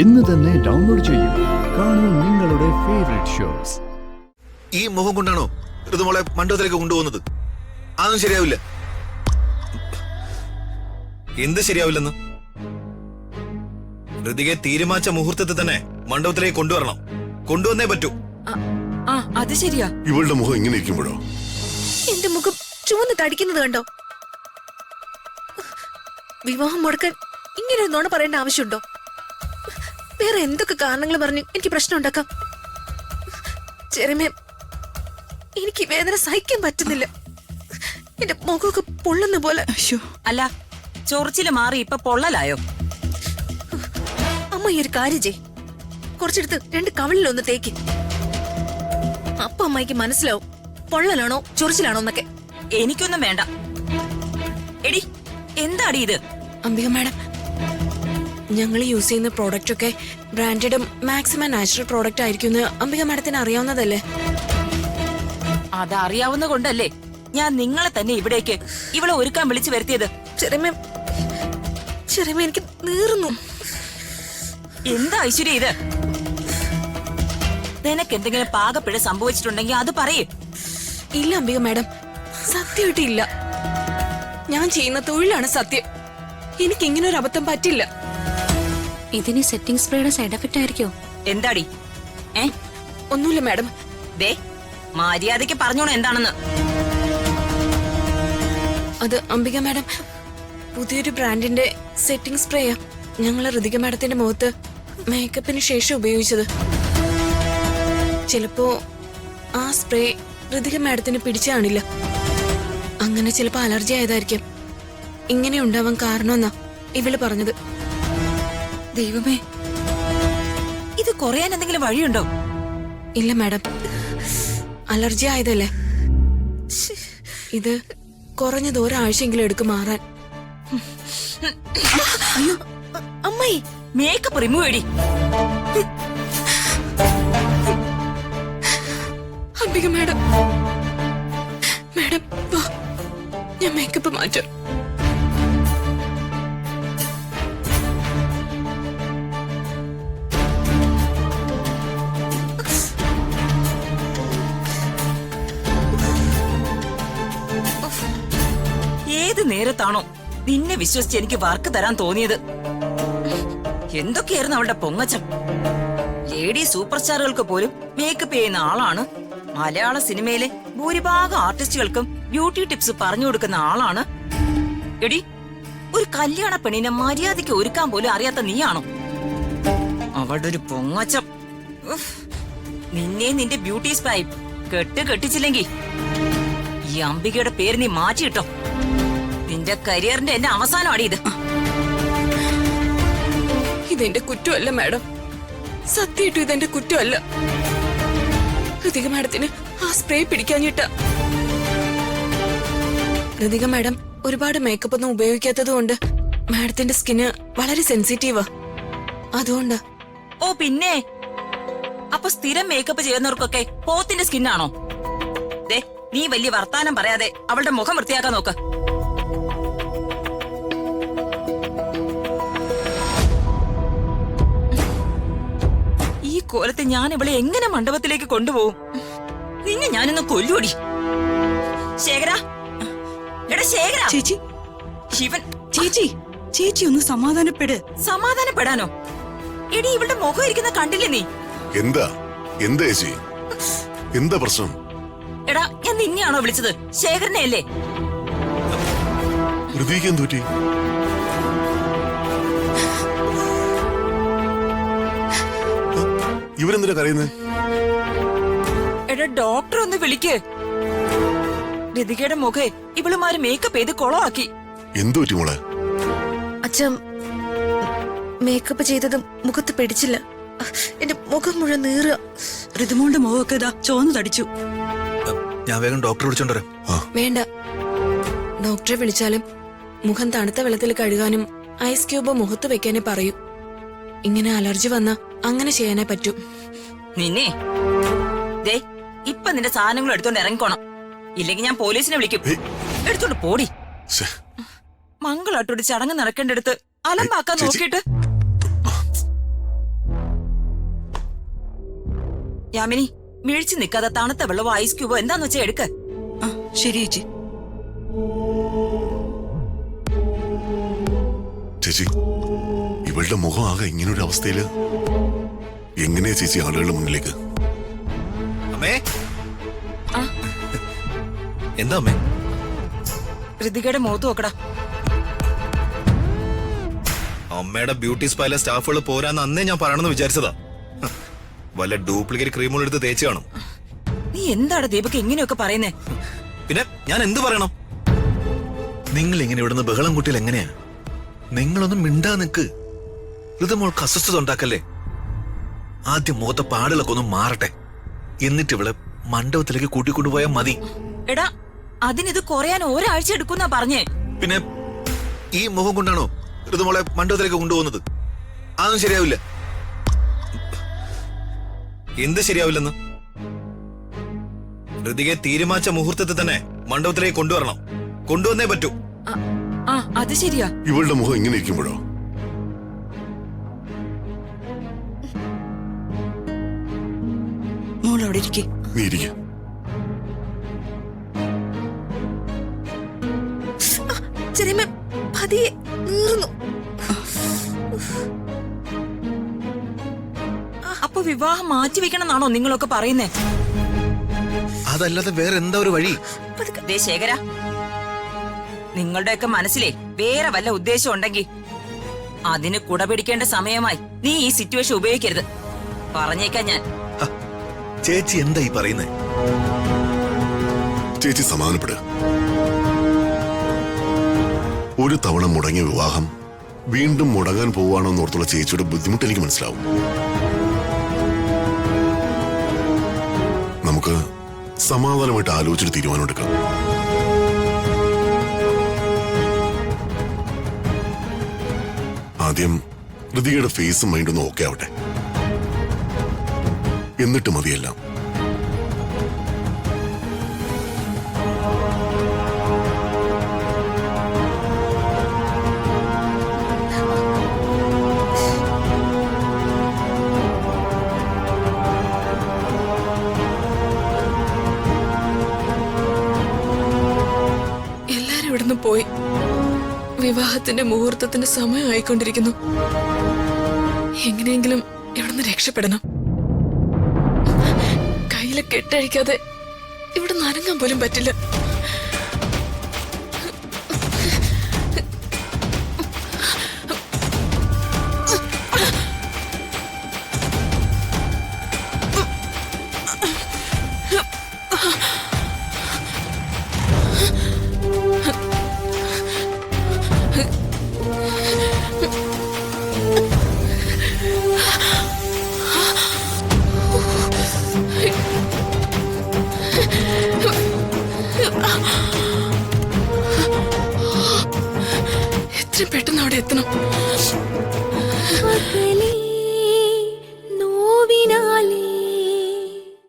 ഇന്ന് തന്നെ ഡൗൺലോഡ് ചെയ്യൂ. കാണൂ നിങ്ങളുടെ ഫേവറേറ്റ് ഷോസ്. ഈ മുഖം കൊണ്ടാണോ ഋതുമോളെ മണ്ഡപത്തിലേക്ക് കൊണ്ടുപോകുന്നത്? അതൊന്നും ശരിയാവില്ല. എന്ത് ശരിയാവില്ലെന്ന്? ഋതികയെ തീരുമാനിച്ച മുഹൂർത്തത്തിൽ തന്നെ മണ്ഡപത്തിലേക്ക് കൊണ്ടുവരണം. കൊണ്ടുവന്നേ പറ്റൂ. അത് ശരിയാ. ഇവളുടെ മുഖം ഇങ്ങനെ ഇരിക്കുമ്പോഴോ? എന്റെ മുഖം ചുവന്ന് തടിക്കുന്നത് കണ്ടോ? വിവാഹം മുടക്കാൻ ഇങ്ങനെ ഒരു നുണ പറയേണ്ട ആവശ്യമുണ്ടോ? വേറെ എന്തൊക്കെ കാരണങ്ങൾ പറഞ്ഞ് എനിക്ക് പ്രശ്നം ഉണ്ടാക്കാം. ചെറിയ എനിക്ക് വേദന സഹിക്കാൻ പറ്റുന്നില്ല. എന്റെ മുഖമൊക്കെ പൊള്ളുന്ന പോലെ. അല്ല, ചൊറിച്ചില് മാറി ഇപ്പൊ പൊള്ളലായോ? അമ്മ ഈ ഒരു കാര്യം ചെയ്, കുറച്ചെടുത്ത് 2 കവിളിലൊന്ന് തേക്ക്. അപ്പൊ അമ്മയ്ക്ക് മനസ്സിലാവും പൊള്ളലാണോ ചൊറിച്ചിലാണോ എന്നൊക്കെ. എനിക്കൊന്നും വേണ്ട. എടി, എന്താടി ഇത്? അംബിക മാഡം, ഞങ്ങൾ യൂസ് ചെയ്യുന്ന പ്രോഡക്റ്റ് ഒക്കെ ബ്രാൻഡഡും മാക്സിമം നാച്ചുറൽ പ്രോഡക്റ്റ് ആയിരിക്കും അംബിക മാഡത്തിന് അറിയാവുന്നതല്ലേ? അതറിയാവുന്ന കൊണ്ടല്ലേ ഞാൻ നിങ്ങളെ തന്നെ ഇവിടേക്ക് ഇവളെ ഒരുക്കാൻ വിളിച്ചു വരുത്തിയത്. ചെറിയ എനിക്ക് നീറുന്നു. എന്താ ഐശ്വര്യ ഇത്? നിനക്ക് എന്തെങ്കിലും പാകപ്പിഴ സംഭവിച്ചിട്ടുണ്ടെങ്കിൽ അത് പറയേ. ഇല്ല അംബിക മാഡം, സത്യമായിട്ട് ഇല്ല. ഞാൻ ചെയ്യുന്ന തൊഴിലാണ് സത്യം. എനിക്ക് ഇങ്ങനെ ഒരു അബദ്ധം പറ്റില്ല. ഇതിന് സെറ്റിംഗ് സ്പ്രേയുടെ സൈഡ് എഫക്റ്റ് ആയിരിക്കോ? എന്താടി? ഒന്നുമില്ല മാഡം. ദേ, മര്യാദയ്ക്ക് പറഞ്ഞോളൂ എന്താണെന്ന്. അത് അംബിക മാഡം, പുതിയൊരു ബ്രാൻഡിന്റെ സെറ്റിംഗ് സ്പ്രേയാ ഞങ്ങൾ ഋതിക മാഡത്തിന്റെ മുഖത്ത് മേക്കപ്പിന് ശേഷം ഉപയോഗിച്ചത്. ചിലപ്പോ ആ സ്പ്രേ ഋതിക മാഡത്തിന് പിടിച്ചു കാണില്ല. അങ്ങനെ ചിലപ്പോ അലർജി ആയതായിരിക്കും ഇങ്ങനെ ഉണ്ടാവാൻ കാരണമെന്നാ ഇവള് പറഞ്ഞത്. ദൈവമേ, ഇത് കുറയാൻ എന്തെങ്കിലും വഴിയുണ്ടോ? ഇല്ല മാഡം, അലർജി ആയതല്ലേ. ഇത് കുറഞ്ഞത് ഒരാഴ്ചയെങ്കിലും എടുക്കും മാറാൻ. അയ്യോ അമ്മായി, മേക്കപ്പ് റിമൂവ് ചെയ്യടി. അംബിക മാഡം, മാഡം വാ, ഞാൻ മേക്കപ്പ് മാറ്റാം. ഏത് നേരത്താണോ നിന്നെ വിശ്വസിച്ച് എനിക്ക് വർക്ക് തരാൻ തോന്നിയത്? എന്തൊക്കെയായിരുന്നു അവളുടെ പൊങ്ങച്ചം. ലേഡി സൂപ്പർ സ്റ്റാറുകൾക്ക് പോലും മേക്കപ്പ് ചെയ്യുന്ന ആളാണ്. മലയാള സിനിമയിലെ ഭൂരിഭാഗം ആർട്ടിസ്റ്റുകൾക്കും ബ്യൂട്ടി ടിപ്സ് പറഞ്ഞു കൊടുക്കുന്ന ആളാണ്. എടി, ഒരു കല്യാണ പെണ്ണിനെ മര്യാദയ്ക്ക് ഒരുക്കാൻ പോലും അറിയാത്ത നീയാണോ? അവളുടെ ഒരു പൊങ്ങച്ചം. നിന്നെ നിന്റെ ബ്യൂട്ടി സ്പൈ കെട്ടിച്ചില്ലെങ്കിൽ ഈ അംബികയുടെ പേര് നീ മാറ്റിയിട്ടോ. നിന്റെ കരിയറിന്റെ എന്റെ അവസാനമാണ് ഇത്. ഇതെന്റെ കുറ്റമല്ല മാഡം, സത്യമായിട്ടും ഇതെന്റെ കുറ്റമല്ല. ഋതിക മാഡത്തിന് ആ സ്പ്രേ പിടിക്കാഞ്ഞിട്ട. ഋതിക മാഡം ഒരുപാട് മേക്കപ്പ് ഒന്നും ഉപയോഗിക്കാത്തത് കൊണ്ട് മാഡത്തിന്റെ സ്കിന് വളരെ സെൻസിറ്റീവാ. അതുകൊണ്ട്. ഓ പിന്നെ, അപ്പൊ സ്ഥിരം മേക്കപ്പ് ചെയ്യുന്നവർക്കൊക്കെ പോത്തിന്റെ സ്കിന്നാണോ? ദേ, നീ വലിയ വർത്താനം പറയാതെ അവളുടെ മുഖം വൃത്തിയാക്കാൻ നോക്ക്. ഈ കോലത്തെ ഞാൻ ഇവളെ എങ്ങനെ മണ്ഡപത്തിലേക്ക് കൊണ്ടുപോകും? നിന്നെ ഞാനിന്ന് കൊല്ലുവടി. ശേഖരാ, എടാ ശേഖരാ. ചേച്ചി, ശിവൻ. ചേച്ചി ഒന്ന് സമാധാനപ്പെട്. സമാധാനപ്പെടാനോ? എടി, ഇവളുടെ മുഖം ഇരിക്കുന്ന കണ്ടില്ലേ നീ? എന്താ ചേച്ചി, എന്താ പ്രശ്നം? എടാ, ഞാൻ നിന്നെയാണോ വിളിച്ചത്? ശേഖരനെ അല്ലേ? ഋതിക്ക് എന്ത് പറ്റി? ഇവരെന്തിനാ കരയുന്നത്? എടാ, ഡോക്ടർ ഒന്ന് വിളിക്ക്. ഋതികയുടെ മുഖേ ഇവളുമാര് മേക്കപ്പ് ചെയ്ത് കൊളമാക്കി. എന്തു പറ്റി മോളെ? അച്ഛൻ മേക്കപ്പ് ചെയ്തത് മുഖത്ത് പിടിച്ചില്ല. എന്റെ മുഖം മുഴുവൻ നീറുക. ഋതുമോളുടെ മുഖമൊക്കെ ഇതാ ചോന്നു തടിച്ചു. ഞാൻ വേഗം ഡോക്ടറെ വിളിച്ചോണ്ടരാം. വേണ്ട, ഡോക്ടറെ വിളിച്ചാലും മുഖം തണുത്ത വെള്ളത്തിൽ കഴുകാനും ഐസ് ക്യൂബ് മുഖത്ത് വെക്കാനേ പറയൂ. ഇങ്ങനെ അലർജി വന്ന അങ്ങനെ ചെയ്യാനേ പറ്റൂ. നിന്നെ ദേ, ഇപ്പൊ നിന്റെ സാധനങ്ങൾ എടുത്തോണ്ട് ഇറങ്ങിക്കോണം. ഇല്ലെങ്കിൽ ഞാൻ പോലീസിനെ വിളിക്കും. എടുത്തോണ്ട് പോടി. മംഗളാട്ടോട് ചടങ്ങ് നടക്കേണ്ടടുത്ത് അലമ്പാക്കാൻ നോക്കിയിട്ട് യാമിനി മിഴിച്ചു നിൽക്കാതെ തണുത്ത വെള്ളമോ ഐസ് ക്യൂബോ എന്താന്ന് വെച്ചാ എടുക്ക. ആ ശരി ചേച്ചി. ചേച്ചി ഇവളുടെ മുഖം ആകെ ഇങ്ങനൊരു അവസ്ഥയില് എങ്ങനെയാ ചേച്ചി ആളുകളുടെ മുന്നിലേക്ക്? അമ്മേ എന്താ അമ്മേ? ഋതികയുടെ മുഖത്ത് നോക്കടാ. അമ്മയുടെ ബ്യൂട്ടി സ്പായിലെ സ്റ്റാഫുകൾ പോരാന്ന് അന്നേ ഞാൻ പറയണമെന്ന് വിചാരിച്ചതാ. വല്ല ഡ്യൂപ്ലിക്കേറ്റ് ക്രീമുകൾ എടുത്ത് തേച്ച് കാണും. നീ എന്താണ് ദീപക് ഇങ്ങനെയൊക്കെ പറയുന്നേ? പിന്നെ ഞാൻ എന്ത് പറയണം? നിങ്ങൾ ഇങ്ങനെ ഇവിടുന്ന് ബഹളം കൂട്ടിയാൽ എങ്ങനെയാ? നിങ്ങളൊന്നും മിണ്ടാ നിക്ക്. ഋതുമോൾക്ക് അസ്വസ്ഥത ഉണ്ടാക്കല്ലേ. ആദ്യം മുഖത്തെ പാടുകളൊക്കെ ഒന്ന് മാറട്ടെ, എന്നിട്ട് ഇവളെ മണ്ഡപത്തിലേക്ക് കൂട്ടിക്കൊണ്ടുപോയാൽ മതി. എടാ അതിനിത് കുറയാൻ ഒരാഴ്ച എടുക്കുന്നാ പറഞ്ഞേ. പിന്നെ ഈ മുഖം കൊണ്ടാണോ ഋതുമോളെ മണ്ഡപത്തിലേക്ക് കൊണ്ടുപോകുന്നത്? അതൊന്നും ശരിയാവില്ല. എന്ത് ശരിയാവില്ലെന്ന്? ഋതികയെ തീരുമാനിച്ച മുഹൂർത്തത്തിൽ തന്നെ മണ്ഡപത്തിലേക്ക് കൊണ്ടുവരണം. കൊണ്ടുവന്നേ പറ്റൂ. ആ അത് ശരിയാ. ഇവളുടെ മുഖം ഇങ്ങനെ ഇരിക്കുമ്പോഴോ? മോൾ അവിടെ ഇരിക്കേ. നീ ഇരിക്ക. ചെറിയമ്മ പതിയെ നീറുന്നു. അപ്പൊ വിവാഹം മാറ്റിവെക്കണം എന്നാണോ നിങ്ങളൊക്കെ പറയുന്നേ? അതല്ലാതെ വേറെ എന്താ ഒരു വഴി? ദേ ശേഖര, നിങ്ങളുടെയൊക്കെ മനസ്സിലെ വേറെ വല്ല ഉദ്ദേശം ഉണ്ടെങ്കിൽ അതിന് കുടപിടിക്കേണ്ട സമയമായി നീ ഈ സിറ്റുവേഷൻ ഉപയോഗിക്കരുത്. പറഞ്ഞേക്കാൻ ഞാൻ. ചേച്ചി എന്താ ഈ പറയുന്നേ? ചേച്ചി സമാധാനപ്പെടുക. ഒരു തവണ മുടങ്ങിയ വിവാഹം വീണ്ടും മുടങ്ങാൻ പോവാണോ എന്നോർത്തുള്ള ചേച്ചിയുടെ ബുദ്ധിമുട്ട് എനിക്ക് മനസ്സിലാവും. നമുക്ക് സമാധാനമായിട്ട് ആലോചിച്ചൊരു തീരുമാനം എടുക്കാം. ആദ്യം ഋതികയുടെ ഫേസും മൈൻഡും ഒന്ന് ഓക്കെ ആവട്ടെ, എന്നിട്ട് മതിയെല്ലാം. എല്ലാരും ഇവിടുന്ന് പോയി. വിവാഹത്തിന്റെ മുഹൂർത്തത്തിന്റെ സമയം ആയിക്കൊണ്ടിരിക്കുന്നു. എങ്ങനെയെങ്കിലും ഇവിടുന്ന് രക്ഷപ്പെടണം. കയ്യിലെ കെട്ടഴിക്കാതെ ഇവിടെ നനങ്ങാൻ പോലും പറ്റില്ല. എത്രയും പെട്ടെന്ന് അവിടെ എത്തണം.